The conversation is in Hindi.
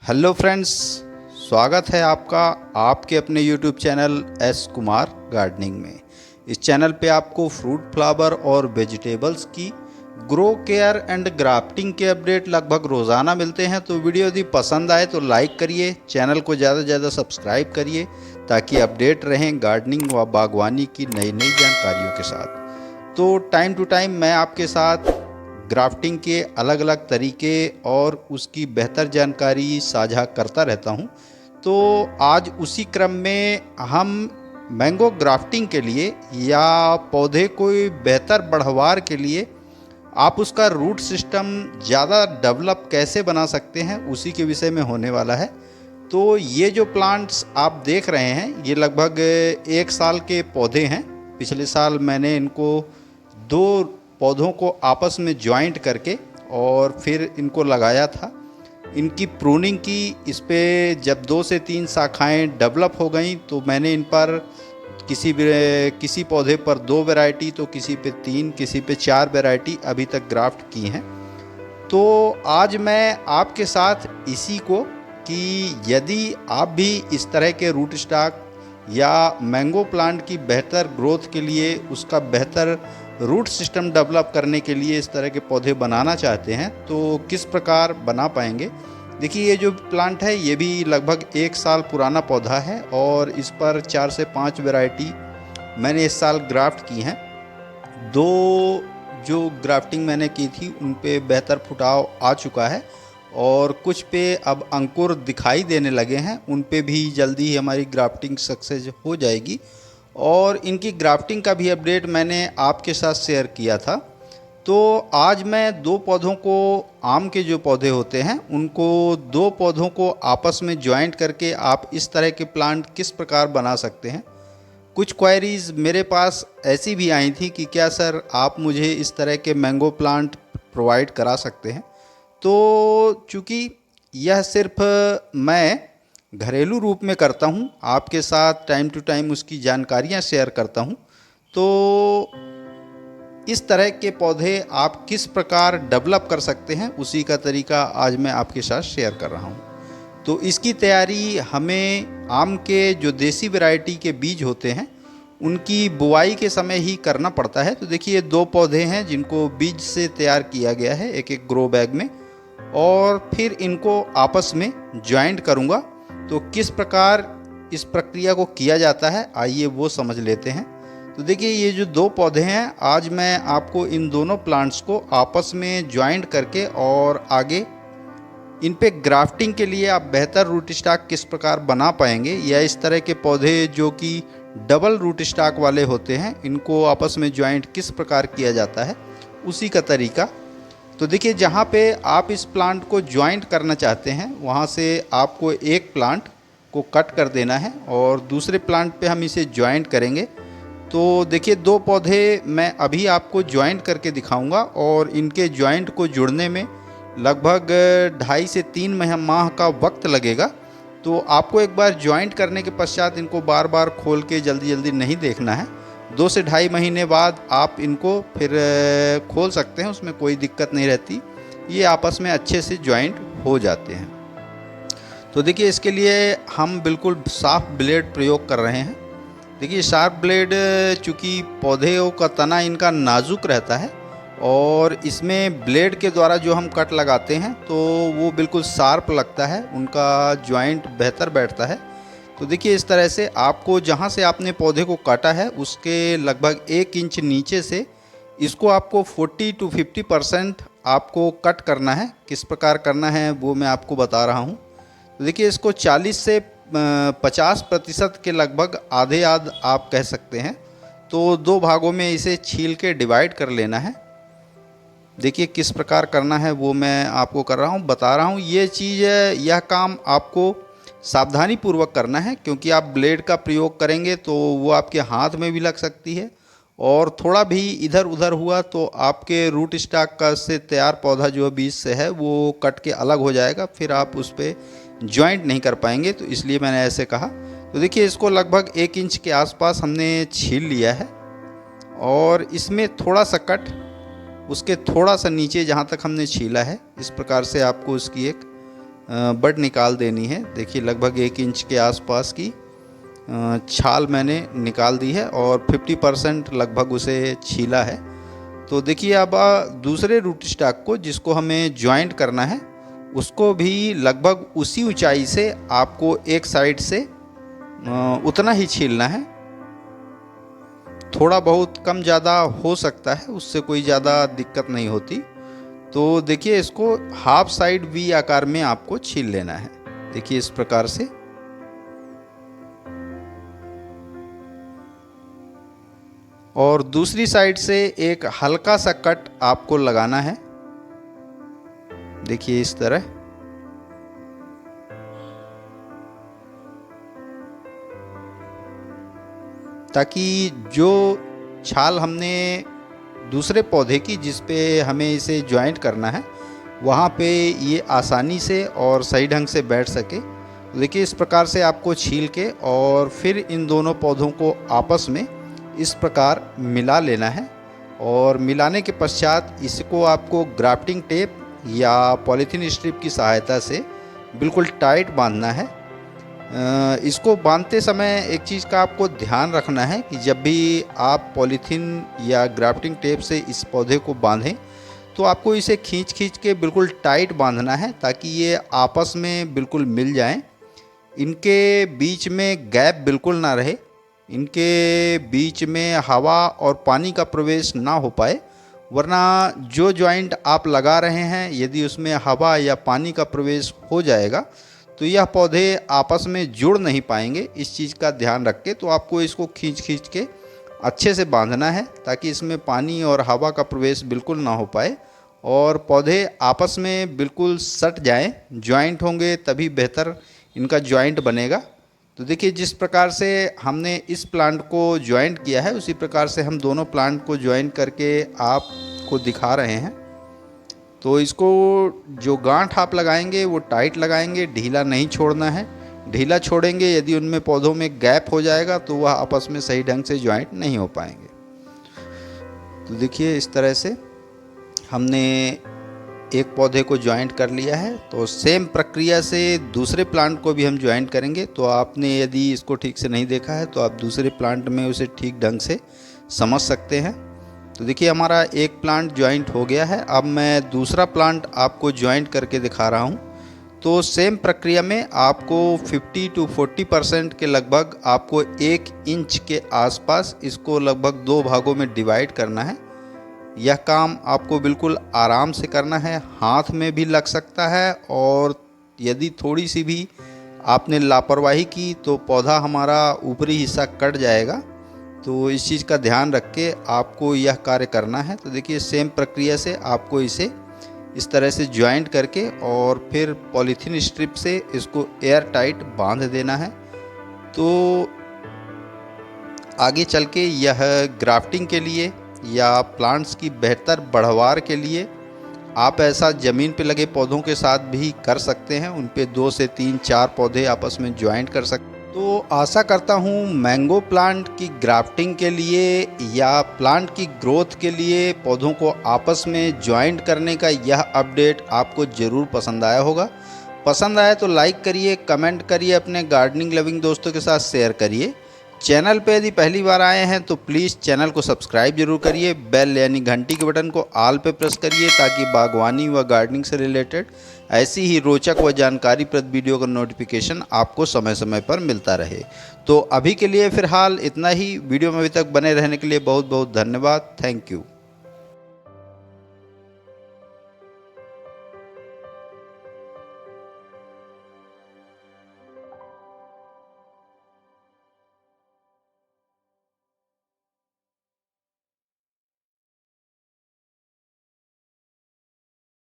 हेलो फ्रेंड्स, स्वागत है आपका आपके अपने YouTube channel S Kumar gardening में। इस चैनल पे आपको फ्रूट, फ्लावर और वेजिटेबल्स की ग्रो केयर एंड ग्राफ्टिंग के अपडेट लगभग रोज़ाना मिलते हैं। तो वीडियो यदि पसंद आए तो लाइक करिए, चैनल को ज़्यादा से ज़्यादा सब्सक्राइब करिए ताकि अपडेट रहें गार्डनिंग व बागवानी की नई नई जानकारियों के साथ। तो टाइम टू टाइम मैं आपके साथ ग्राफ्टिंग के अलग अलग तरीके और उसकी बेहतर जानकारी साझा करता रहता हूं। तो आज उसी क्रम में हम मैंगो ग्राफ्टिंग के लिए या पौधे को बेहतर बढ़वार के लिए आप उसका रूट सिस्टम ज़्यादा डेवलप कैसे बना सकते हैं उसी के विषय में होने वाला है। तो ये जो प्लांट्स आप देख रहे हैं ये लगभग 1 साल के पौधे हैं। पिछले साल मैंने इनको 2 पौधों को आपस में ज्वाइंट करके और फिर इनको लगाया था। इनकी प्रूनिंग की, इस पे जब 2 से 3 शाखाएं डेवलप हो गई तो मैंने इन पर किसी पौधे पर 2 वैरायटी तो किसी पे 3, किसी पे 4 वैरायटी अभी तक ग्राफ्ट की हैं। तो आज मैं आपके साथ इसी को कि यदि आप भी इस तरह के रूट स्टॉक या मैंगो प्लांट की बेहतर ग्रोथ के लिए, उसका बेहतर रूट सिस्टम डेवलप करने के लिए इस तरह के पौधे बनाना चाहते हैं तो किस प्रकार बना पाएंगे। देखिए, ये जो प्लांट है ये भी लगभग 1 साल पुराना पौधा है और इस पर 4 से 5 वैरायटी मैंने इस साल ग्राफ्ट की हैं। 2 जो ग्राफ्टिंग मैंने की थी उन पे बेहतर फुटाव आ चुका है और कुछ पे अब अंकुर दिखाई देने लगे हैं, उन पे भी जल्दी ही हमारी ग्राफ्टिंग सक्सेस हो जाएगी। और इनकी ग्राफ्टिंग का भी अपडेट मैंने आपके साथ शेयर किया था। तो आज मैं 2 पौधों को, आम के जो पौधे होते हैं उनको 2 पौधों को आपस में ज्वाइंट करके आप इस तरह के प्लांट किस प्रकार बना सकते हैं। कुछ क्वेरीज मेरे पास ऐसी भी आई थी कि क्या सर आप मुझे इस तरह के मैंगो प्लांट प्रोवाइड करा सकते हैं। तो चूँकि यह सिर्फ मैं घरेलू रूप में करता हूँ, आपके साथ टाइम टू टाइम उसकी जानकारियाँ शेयर करता हूँ। तो इस तरह के पौधे आप किस प्रकार डेवलप कर सकते हैं उसी का तरीका आज मैं आपके साथ शेयर कर रहा हूँ। तो इसकी तैयारी हमें आम के जो देसी वैरायटी के बीज होते हैं उनकी बुआई के समय ही करना पड़ता है। तो देखिए, 2 पौधे हैं जिनको बीज से तैयार किया गया है एक एक ग्रो बैग में, और फिर इनको आपस में ज्वाइंट करूँगा। तो किस प्रकार इस प्रक्रिया को किया जाता है आइए वो समझ लेते हैं। तो देखिए, ये जो 2 पौधे हैं आज मैं आपको इन दोनों प्लांट्स को आपस में ज्वाइंट करके और आगे इन पे ग्राफ्टिंग के लिए आप बेहतर रूट स्टॉक किस प्रकार बना पाएंगे, या इस तरह के पौधे जो कि डबल रूट स्टॉक वाले होते हैं इनको आपस में ज्वाइंट किस प्रकार किया जाता है उसी का तरीका। तो देखिए, जहाँ पे आप इस प्लांट को ज्वाइंट करना चाहते हैं वहाँ से आपको एक प्लांट को कट कर देना है और दूसरे प्लांट पे हम इसे ज्वाइंट करेंगे। तो देखिए, 2 पौधे मैं अभी आपको ज्वाइंट करके दिखाऊंगा और इनके ज्वाइंट को जुड़ने में लगभग 2.5 से 3 माह का वक्त लगेगा। तो आपको एक बार ज्वाइंट करने के पश्चात इनको बार बार खोल के जल्दी जल्दी नहीं देखना है। 2 से 2.5 महीने बाद आप इनको फिर खोल सकते हैं, उसमें कोई दिक्कत नहीं रहती, ये आपस में अच्छे से ज्वाइंट हो जाते हैं। तो देखिए, इसके लिए हम बिल्कुल साफ ब्लेड प्रयोग कर रहे हैं। देखिए, शार्प ब्लेड, चूँकि पौधों का तना इनका नाजुक रहता है और इसमें ब्लेड के द्वारा जो हम कट लगाते हैं तो वो बिल्कुल शार्प लगता है, उनका जॉइंट बेहतर बैठता है। तो देखिए, इस तरह से आपको जहाँ से आपने पौधे को काटा है उसके लगभग 1 इंच नीचे से इसको आपको 40 to 50% आपको कट करना है। किस प्रकार करना है वो मैं आपको बता रहा हूँ। तो देखिए, इसको 40 से 50% के लगभग आधे आध आप कह सकते हैं। तो 2 भागों में इसे छील के डिवाइड कर लेना है। देखिए, किस प्रकार करना है वो मैं आपको कर रहा हूँ, बता रहा हूँ। ये चीज़, यह काम आपको सावधानी पूर्वक करना है क्योंकि आप ब्लेड का प्रयोग करेंगे तो वो आपके हाथ में भी लग सकती है और थोड़ा भी इधर उधर हुआ तो आपके रूट स्टॉक का से तैयार पौधा जो बीज से है वो कट के अलग हो जाएगा, फिर आप उस पर ज्वाइंट नहीं कर पाएंगे। तो इसलिए मैंने ऐसे कहा। तो देखिए, इसको लगभग 1 इंच के आसपास हमने छील लिया है और इसमें थोड़ा सा कट उसके थोड़ा सा नीचे जहाँ तक हमने छीला है इस प्रकार से आपको उसकी एक बड निकाल देनी है। देखिए लगभग 1 इंच के आसपास की छाल मैंने निकाल दी है और 50% लगभग उसे छीला है। तो देखिए अब दूसरे रूट स्टॉक को जिसको हमें ज्वाइंट करना है उसको भी लगभग उसी ऊंचाई से आपको एक साइड से उतना ही छीलना है। थोड़ा बहुत कम ज़्यादा हो सकता है, उससे कोई ज़्यादा दिक्कत नहीं होती। तो देखिए इसको हाफ साइड वी आकार में आपको छील लेना है। देखिए इस प्रकार से। और दूसरी साइड से एक हल्का सा कट आपको लगाना है। देखिए इस तरह। ताकि जो छाल हमने दूसरे पौधे की जिस पे हमें इसे ज्वाइंट करना है वहाँ पे ये आसानी से और सही ढंग से बैठ सके। देखिए इस प्रकार से आपको छील के और फिर इन दोनों पौधों को आपस में इस प्रकार मिला लेना है। और मिलाने के पश्चात इसको आपको ग्राफ्टिंग टेप या पॉलीथीन स्ट्रिप की सहायता से बिल्कुल टाइट बांधना है। इसको बांधते समय एक चीज़ का आपको ध्यान रखना है कि जब भी आप पॉलीथीन या ग्राफ्टिंग टेप से इस पौधे को बांधें तो आपको इसे खींच खींच के बिल्कुल टाइट बांधना है ताकि ये आपस में बिल्कुल मिल जाएं। इनके बीच में गैप बिल्कुल ना रहे, इनके बीच में हवा और पानी का प्रवेश ना हो पाए, वरना जो जॉइंट आप लगा रहे हैं यदि उसमें हवा या पानी का प्रवेश हो जाएगा तो यह पौधे आपस में जुड़ नहीं पाएंगे। इस चीज़ का ध्यान रख के तो आपको इसको खींच खींच के अच्छे से बांधना है ताकि इसमें पानी और हवा का प्रवेश बिल्कुल ना हो पाए और पौधे आपस में बिल्कुल सट जाएं। जॉइंट होंगे तभी बेहतर इनका जॉइंट बनेगा। तो देखिए जिस प्रकार से हमने इस प्लांट को जॉइंट किया है उसी प्रकार से हम दोनों प्लांट को जॉइंट करके आपको दिखा रहे हैं। तो इसको जो गांठ आप लगाएंगे वो टाइट लगाएंगे, ढीला नहीं छोड़ना है। ढीला छोड़ेंगे यदि उनमें पौधों में गैप हो जाएगा तो वह आपस में सही ढंग से जॉइंट नहीं हो पाएंगे। तो देखिए इस तरह से हमने एक पौधे को ज्वाइंट कर लिया है। तो सेम प्रक्रिया से दूसरे प्लांट को भी हम ज्वाइंट करेंगे। तो आपने यदि इसको ठीक से नहीं देखा है तो आप दूसरे प्लांट में उसे ठीक ढंग से समझ सकते हैं। तो देखिए हमारा एक प्लांट ज्वाइंट हो गया है। अब मैं दूसरा प्लांट आपको ज्वाइंट करके दिखा रहा हूँ। तो सेम प्रक्रिया में आपको 50 to 40% के लगभग आपको 1 इंच के आसपास इसको लगभग 2 भागों में डिवाइड करना है। यह काम आपको बिल्कुल आराम से करना है, हाथ में भी लग सकता है और यदि थोड़ी सी भी आपने लापरवाही की तो पौधा हमारा ऊपरी हिस्सा कट जाएगा। तो इस चीज़ का ध्यान रख के आपको यह कार्य करना है। तो देखिए सेम प्रक्रिया से आपको इसे इस तरह से ज्वाइंट करके और फिर पॉलीथीन स्ट्रिप से इसको एयर टाइट बांध देना है। तो आगे चल के यह ग्राफ्टिंग के लिए या प्लांट्स की बेहतर बढ़वार के लिए आप ऐसा ज़मीन पे लगे पौधों के साथ भी कर सकते हैं। उन पे 2 से 3 4 पौधे आपस में ज्वाइंट कर सकते हैं। तो आशा करता हूँ मैंगो प्लांट की ग्राफ्टिंग के लिए या प्लांट की ग्रोथ के लिए पौधों को आपस में ज्वाइंट करने का यह अपडेट आपको ज़रूर पसंद आया होगा। पसंद आया तो लाइक करिए, कमेंट करिए, अपने गार्डनिंग लविंग दोस्तों के साथ शेयर करिए। चैनल पे यदि पहली बार आए हैं तो प्लीज़ चैनल को सब्सक्राइब जरूर करिए। बेल यानी घंटी के बटन को ऑल पे प्रेस करिए ताकि बागवानी व गार्डनिंग से रिलेटेड ऐसी ही रोचक व जानकारीप्रद वीडियो का नोटिफिकेशन आपको समय समय पर मिलता रहे। तो अभी के लिए फ़िलहाल इतना ही। वीडियो में अभी तक बने रहने के लिए बहुत बहुत धन्यवाद। Thank you.